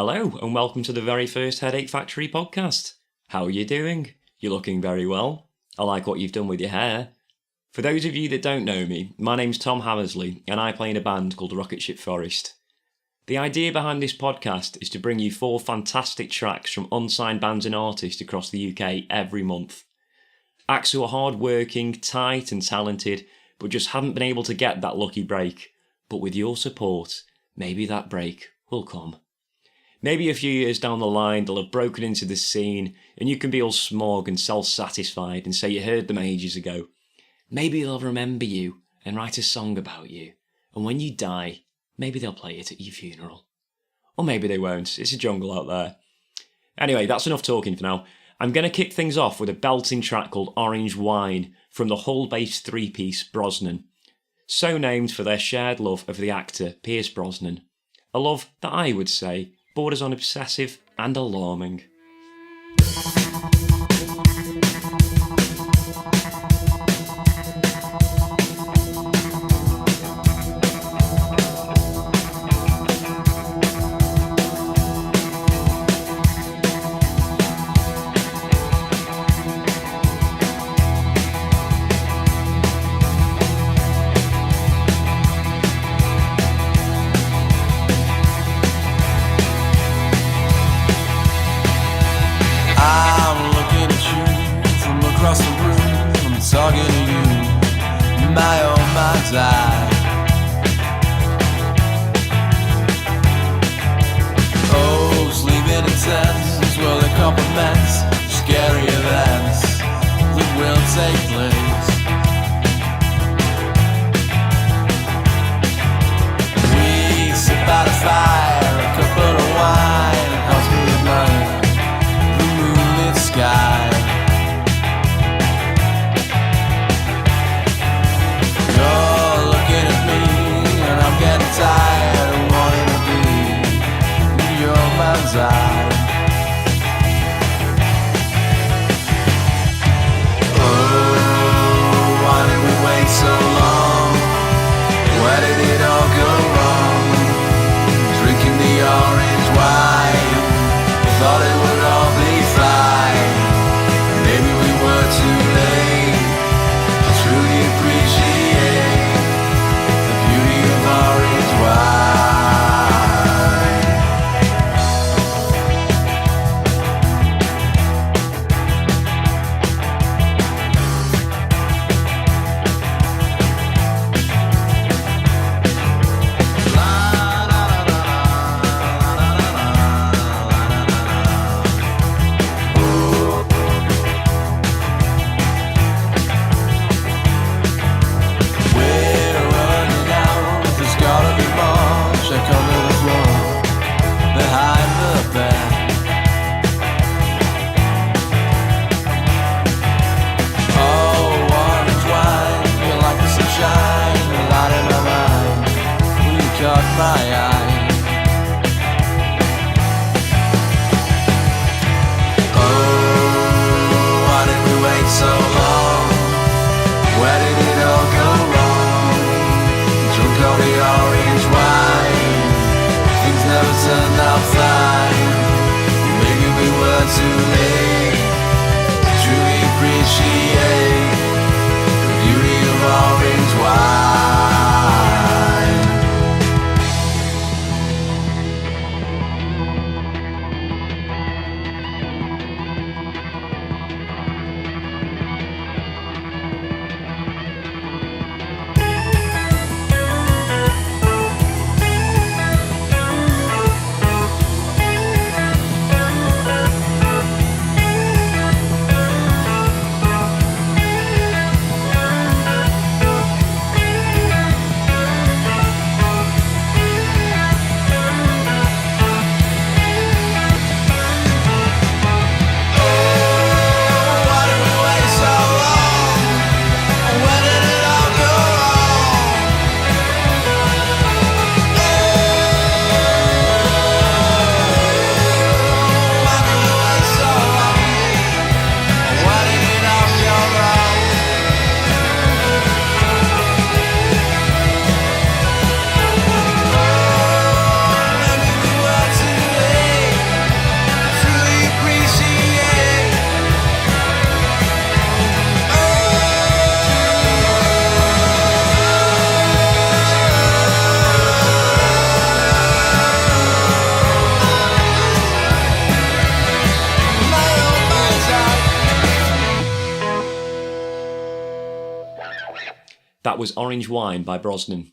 Hello, and welcome to the very first Headache Factory podcast. How are you doing? You're looking very well. I like what you've done with your hair. For those of you that don't know me, my name's Tom Hammersley, and I play in a band called Rocket Ship Forest. The idea behind this podcast is to bring you 4 fantastic tracks from unsigned bands and artists across the UK every month. Acts who are hard-working, tight and talented, but just haven't been able to get that lucky break. But with your support, maybe that break will come. Maybe a few years down the line they'll have broken into the scene and you can be all smug and self-satisfied and say you heard them ages ago. Maybe they'll remember you and write a song about you, and when you die, maybe they'll play it at your funeral. Or maybe they won't, it's a jungle out there. Anyway, that's enough talking for now. I'm going to kick things off with a belting track called Orange Wine from the Hull-based 3-piece Brosnan. So named for their shared love of the actor Pierce Brosnan. A love that I would say borders on obsessive and alarming. Talking to you, my oh my die. Oh, sleeping in tents, well the compliments, scary events that will take place. We sit by the fire, a couple of wine, and helps me admire the moonlit sky. Tired of wanting to be in your mind's eye. Oh. That was Orange Wine by Brosnan.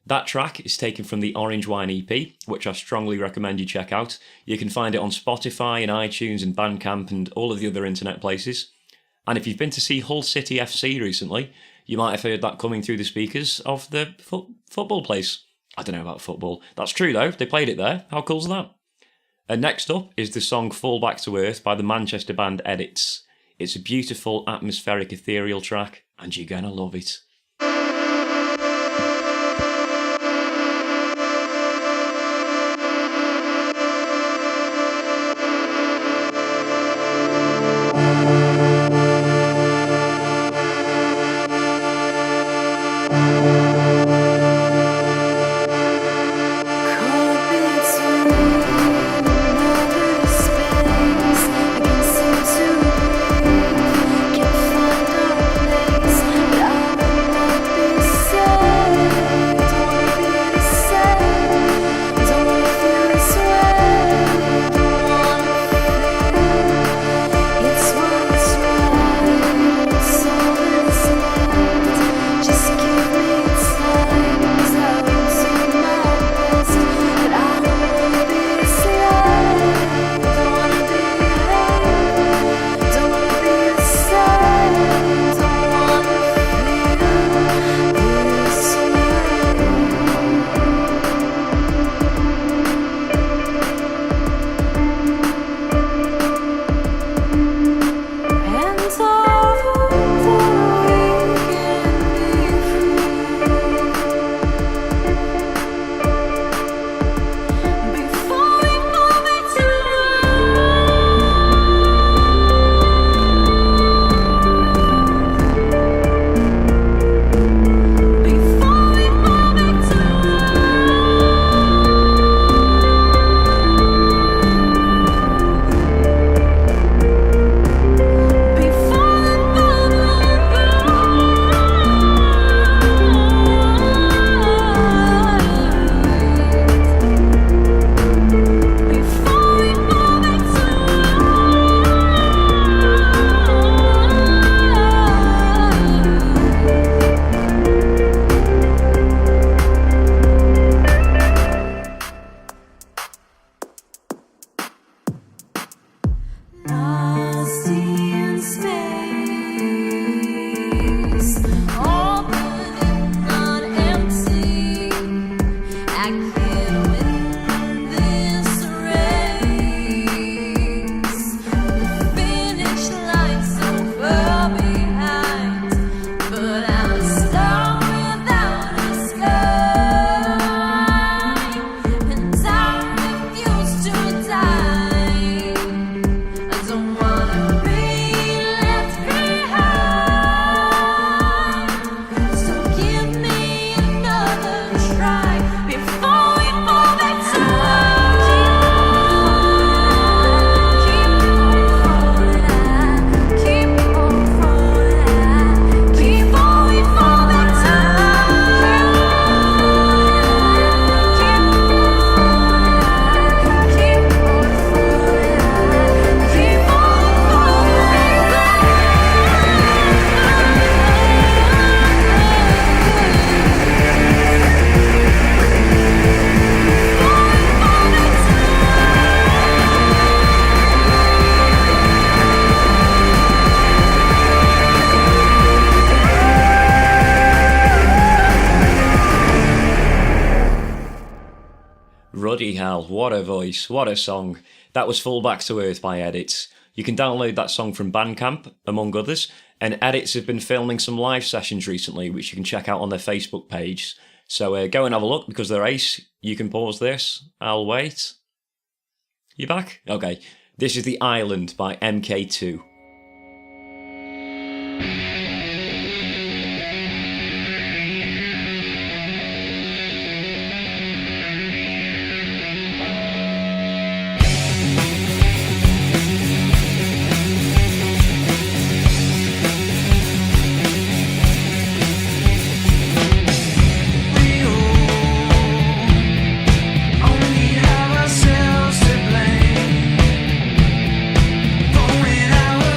That track is taken from the Orange Wine EP, which I strongly recommend you check out. You can find it on Spotify and iTunes and Bandcamp and all of the other internet places. And if you've been to see Hull City FC recently, you might have heard that coming through the speakers of the football place. I don't know about football. That's true though, they played it there. How cool's that? And next up is the song Fall Back to Earth by the Manchester band Edits. It's a beautiful, atmospheric, ethereal track, and you're gonna love it. Bloody hell, what a voice, what a song. That was Fall Back to Earth by Edits. You can download that song from Bandcamp, among others, and Edits have been filming some live sessions recently, which you can check out on their Facebook page. So go and have a look, because they're ace. You can pause this. I'll wait. You back? Okay. This is The Island by MKII. Only ourselves to blame. Pouring our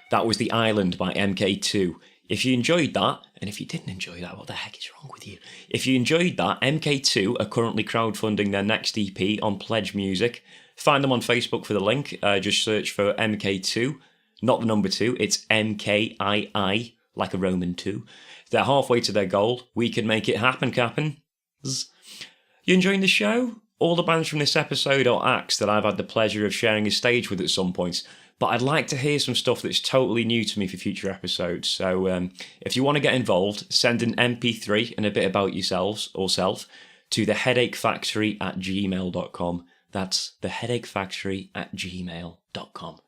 That was The Island by MKII. If you enjoyed that, and if you didn't enjoy that, what the heck is wrong with you? If you enjoyed that, MKII are currently crowdfunding their next EP on Pledge Music. Find them on Facebook for the link. Just search for MKII, not the number 2. It's MKII, like a Roman 2. They're halfway to their goal. We can make it happen, Cap'n. You enjoying the show? All the bands from this episode are acts that I've had the pleasure of sharing a stage with at some point, but I'd like to hear some stuff that's totally new to me for future episodes. So if you want to get involved, send an MP3 and a bit about yourselves or self to theheadachefactory@gmail.com. That's theheadachefactory@gmail.com.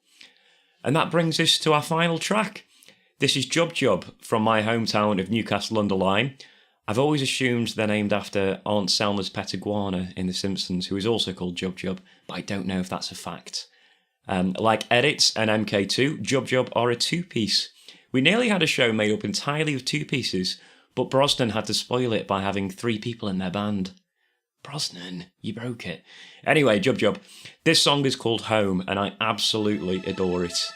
And that brings us to our final track. This is Jub Jub from my hometown of Newcastle-under-Lyme. I've always assumed they're named after Aunt Selma's pet iguana in The Simpsons, who is also called Jub Jub, but I don't know if that's a fact. Like Edits and MK2, Jub Jub are a two-piece. We nearly had a show made up entirely of two pieces, but Brosnan had to spoil it by having 3 people in their band. Brosnan, you broke it. Anyway, Jub Jub. This song is called Home, and I absolutely adore it.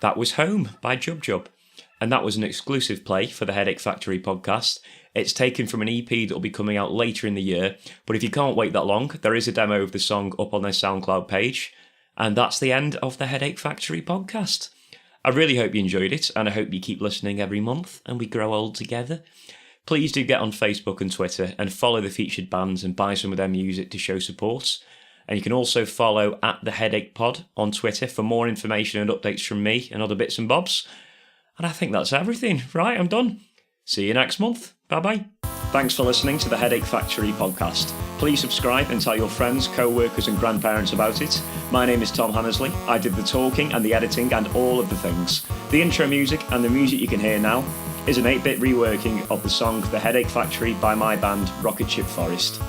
That was Home by Jub Jub. And that was an exclusive play for the Headache Factory podcast. It's taken from an EP that will be coming out later in the year, but if you can't wait that long, there is a demo of the song up on their SoundCloud page. And that's the end of the Headache Factory podcast. I really hope you enjoyed it, and I hope you keep listening every month and we grow old together. Please do get on Facebook and Twitter and follow the featured bands and buy some of their music to show support. And you can also follow @theheadachepod on Twitter for more information and updates from me and other bits and bobs. And I think that's everything. Right, I'm done. See you next month. Bye-bye. Thanks for listening to the Headache Factory podcast. Please subscribe and tell your friends, co-workers and grandparents about it. My name is Tom Hammersley. I did the talking and the editing and all of the things. The intro music and the music you can hear now is an 8-bit reworking of the song The Headache Factory by my band Rocket Ship Forest.